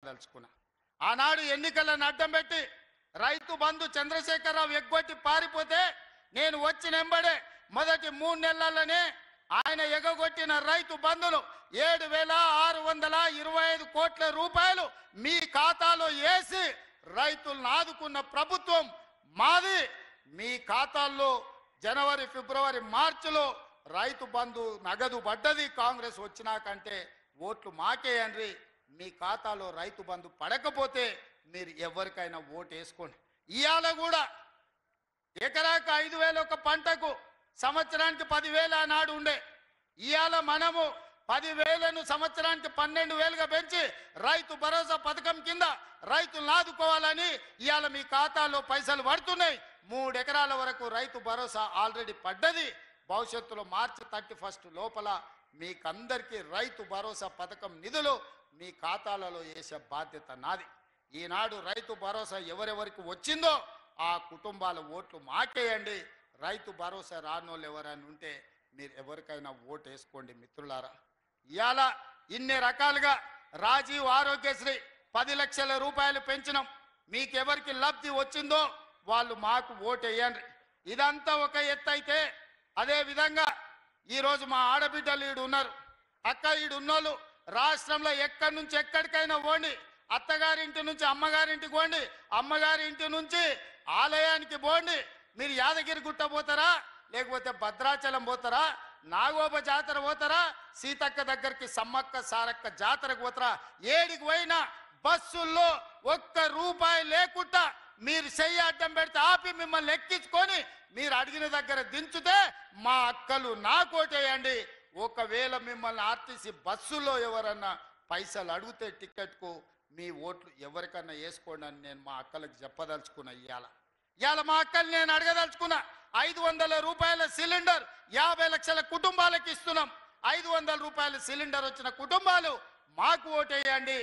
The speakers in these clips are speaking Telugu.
చెప్పదలుచుకున్నా. ఆనాడు ఎన్నికలను అడ్డం పెట్టి రైతు బంధు చంద్రశేఖరరావు ఎగ్గొట్టి పారిపోతే నేను వచ్చిన వెంబడే మొదటి 3 నెలల్లోనే ఆయన ఎగగొట్టిన రైతు బంధులు 7,625 కోట్ల రూపాయలు మీ ఖాతాలో వేసి రైతులను ఆదుకున్న ప్రభుత్వం మాది. మీ ఖాతాల్లో జనవరి, ఫిబ్రవరి, మార్చిలో రైతు బంధు నగదు పడ్డది. కాంగ్రెస్ వచ్చినాకంటే ఓట్లు మాకేయండి. మీ ఖాతాలో రైతు బంధు పడకపోతే మీరు ఎవరికైనా ఓటు వేసుకోండి. ఇవాళ కూడా ఎకరాకు 5,000 ఒక పంటకు సంవత్సరానికి 10,000 ఆనాడు ఉండే. ఇవాళ మనము 10,000ను సంవత్సరానికి 12,000గా పెంచి రైతు భరోసా పథకం కింద రైతులను ఆదుకోవాలని ఇవాళ మీ ఖాతాలో పైసలు పడుతున్నాయి. 3 ఎకరాల వరకు రైతు భరోసా ఆల్రెడీ పడ్డది. భవిష్యత్తులో మార్చి 31 లోపల మీకందరికీ రైతు భరోసా పథకం నిధులు మీ ఖాతాలలో వేసే బాధ్యత నాది. ఈనాడు రైతు భరోసా ఎవరెవరికి వచ్చిందో ఆ కుటుంబాల ఓట్లు మాకేయండి. రైతు భరోసా రానోళ్ళు ఎవరైనా ఉంటే మీరు ఎవరికైనా ఓటు వేసుకోండి. మిత్రులారా, ఇవాళ ఇన్ని రకాలుగా రాజీవ్ ఆరోగ్యశ్రీ 10 లక్షల రూపాయలు పెంచినాం. మీకెవరికి లబ్ధి వచ్చిందో వాళ్ళు మాకు ఓటు వేయండి. ఇదంతా ఒక ఎత్తు అయితే, అదేవిధంగా ఈరోజు మా ఆడబిడ్డలు ఈడు ఉన్నారు. అక్క ఈడు ఉన్నోళ్ళు రాష్ట్రంలో ఎక్కడి నుంచి ఎక్కడికైనా పోండి, అత్తగారింటి నుంచి అమ్మగారింటికి పోండి, అమ్మగారి ఇంటి నుంచి ఆలయానికి పోండి. మీరు యాదగిరి గుట్ట పోతారా, లేకపోతే భద్రాచలం పోతారా, నాగోబ జాతర పోతారా, సీతక్క దగ్గరికి సమ్మక్క సారక్క జాతరకు పోతారా, ఏడికి పోయినా బస్సుల్లో 1 రూపాయి లేకుండా మీరు చెయ్యి అడ్డం పెడితే ఆపి మిమ్మల్ని ఎక్కించుకొని మీరు అడిగిన దగ్గర దించుతే మా అక్కలు నాకోటేయండి. ఒకవేళ మిమ్మల్ని ఆర్టీసీ బస్సులో ఎవరన్నా పైసలు అడిగితే టికెట్కు మీ ఓట్లు ఎవరికన్నా వేసుకోండి అని నేను మా అక్కలకు చెప్పదలుచుకున్నా. ఇవాళ మా అక్కలు నేను అడగదలుచుకున్నా. 500 రూపాయల సిలిండర్ 50 లక్షల కుటుంబాలకు ఇస్తున్నాం. 500 రూపాయల సిలిండర్ వచ్చిన కుటుంబాలు మాకు ఓటేయండి.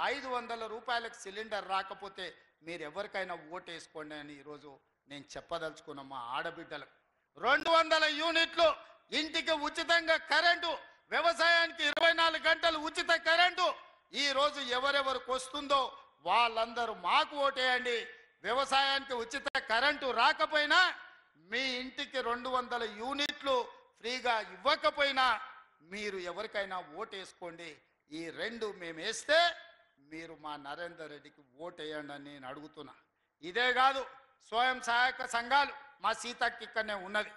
500 రూపాయలకు సిలిండర్ రాకపోతే మీరు ఎవరికైనా ఓటు వేసుకోండి అని ఈరోజు నేను చెప్పదలుచుకున్నా. మా ఆడబిడ్డలకు 200 యూనిట్లు ఇంటికి ఉచితంగా కరెంటు, వ్యవసాయానికి 24 గంటలు ఉచిత కరెంటు ఈరోజు ఎవరెవరికి వస్తుందో వాళ్ళందరూ మాకు ఓటేయండి. వ్యవసాయానికి ఉచిత కరెంటు రాకపోయినా మీ ఇంటికి 200 యూనిట్లు ఫ్రీగా ఇవ్వకపోయినా మీరు ఎవరికైనా ఓటేసుకోండి. ఈ 2 మేము వేస్తే మీరు మా నరేందర్ రెడ్డికి ఓటేయండి అని నేను అడుగుతున్నా. ఇదే కాదు, స్వయం సహాయక సంఘాలు మా సీతకి ఇక్కడనే ఉన్నది,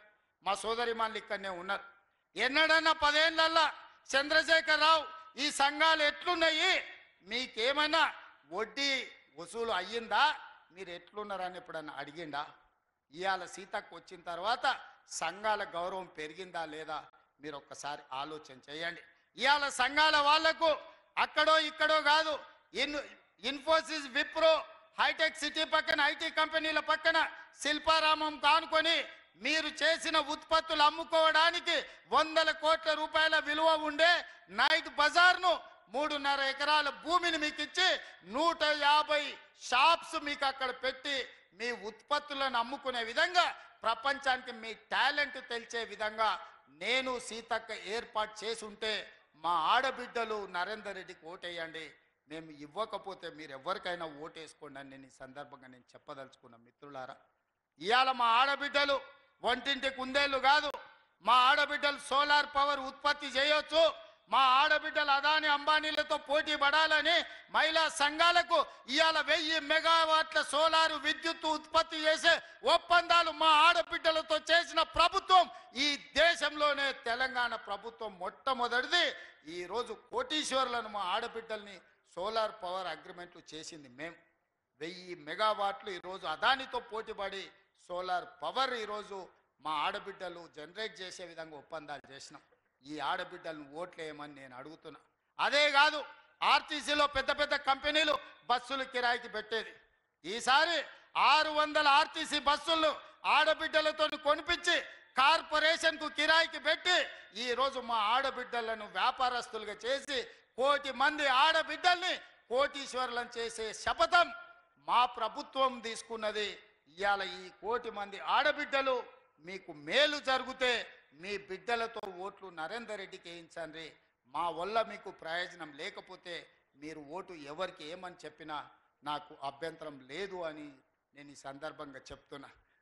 మా సోదరిమాన్లు ఇక్కడనే ఉన్నారు. ఎన్నడన్నా 10 ఏళ్ళల్లో చంద్రశేఖరరావు ఈ సంఘాలు ఎట్లున్నాయి, మీకేమైనా వడ్డీ వసూలు అయ్యిందా, మీరు ఎట్లున్నారని ఎప్పుడన్నా అడిగిందా? ఇవాళ సీతకు వచ్చిన తర్వాత సంఘాల గౌరవం పెరిగిందా లేదా మీరు ఒక్కసారి ఆలోచన చేయండి. ఇవాళ సంఘాల వాళ్లకు అక్కడో ఇక్కడో కాదు, ఇన్ఫోసిస్, విప్రో, హైటెక్ సిటీ పక్కన ఐటీ కంపెనీల పక్కన శిల్పారామం కానుకొని మీరు చేసిన ఉత్పత్తులు అమ్ముకోవడానికి 100 కోట్ల రూపాయల విలువ ఉండే నైట్ బజార్ను 3.5 ఎకరాల భూమిని మీకు ఇచ్చి 150 షాప్స్ మీకు అక్కడ పెట్టి మీ ఉత్పత్తులను అమ్ముకునే విధంగా, ప్రపంచానికి మీ టాలెంట్ తెలిసే విధంగా నేను సీతక్క ఏర్పాటు చేసి ఉంటే మా ఆడబిడ్డలు నరేందర్ రెడ్డికి ఓటేయండి. మేము ఇవ్వకపోతే మీరు ఎవరికైనా ఓటేసుకోండి అని నేను ఈ సందర్భంగా నేను చెప్పదలుచుకున్నా. మిత్రులారా, ఇవాళ మా ఆడబిడ్డలు వంటింటి కుందేళ్ళు కాదు, మా ఆడబిడ్డలు సోలార్ పవర్ ఉత్పత్తి చేయొచ్చు. మా ఆడబిడ్డలు అదాని అంబానీలతో పోటీ పడాలని మహిళా సంఘాలకు ఇవాళ 1000 మెగావాట్ల సోలారు విద్యుత్ ఉత్పత్తి చేసే ఒప్పందాలు మా ఆడబిడ్డలతో చేసిన ప్రభుత్వం ఈ దేశంలోనే తెలంగాణ ప్రభుత్వం మొట్టమొదటిది. ఈరోజు కోటీశ్వర్లను మా ఆడబిడ్డల్ని సోలార్ పవర్ అగ్రిమెంట్లు చేసింది మేము. 1000 మెగావాట్లు ఈరోజు అదానితో పోటీపడి సోలార్ పవర్ ఈరోజు మా ఆడబిడ్డలు జనరేట్ చేసే విధంగా ఒప్పందాలు చేసినాం. ఈ ఆడబిడ్డలను ఓట్లేయమని నేను అడుగుతున్నా. అదే కాదు, ఆర్టీసీలో పెద్ద పెద్ద కంపెనీలు బస్సులు కిరాయికి పెట్టేది. ఈసారి 600 ఆర్టీసీ బస్సులను ఆడబిడ్డలతో కొనిపించి కార్పొరేషన్కు కిరాయికి పెట్టి ఈరోజు మా ఆడబిడ్డలను వ్యాపారస్తులుగా చేసి 1 కోటి మంది ఆడబిడ్డల్ని కోటీశ్వరులను చేసే శపథం మా ప్రభుత్వం తీసుకున్నది. ఇవాళ ఈ 1 కోటి మంది ఆడబిడ్డలు మీకు మేలు జరిగితే మీ బిడ్డలతో ఓట్లు నరేందర్ రెడ్డికి వేయించండి. మా వల్ల మీకు ప్రయోజనం లేకపోతే మీరు ఓటు ఎవరికి ఏమని చెప్పినా నాకు అభ్యంతరం లేదు అని నేను ఈ సందర్భంగా చెప్తున్నా.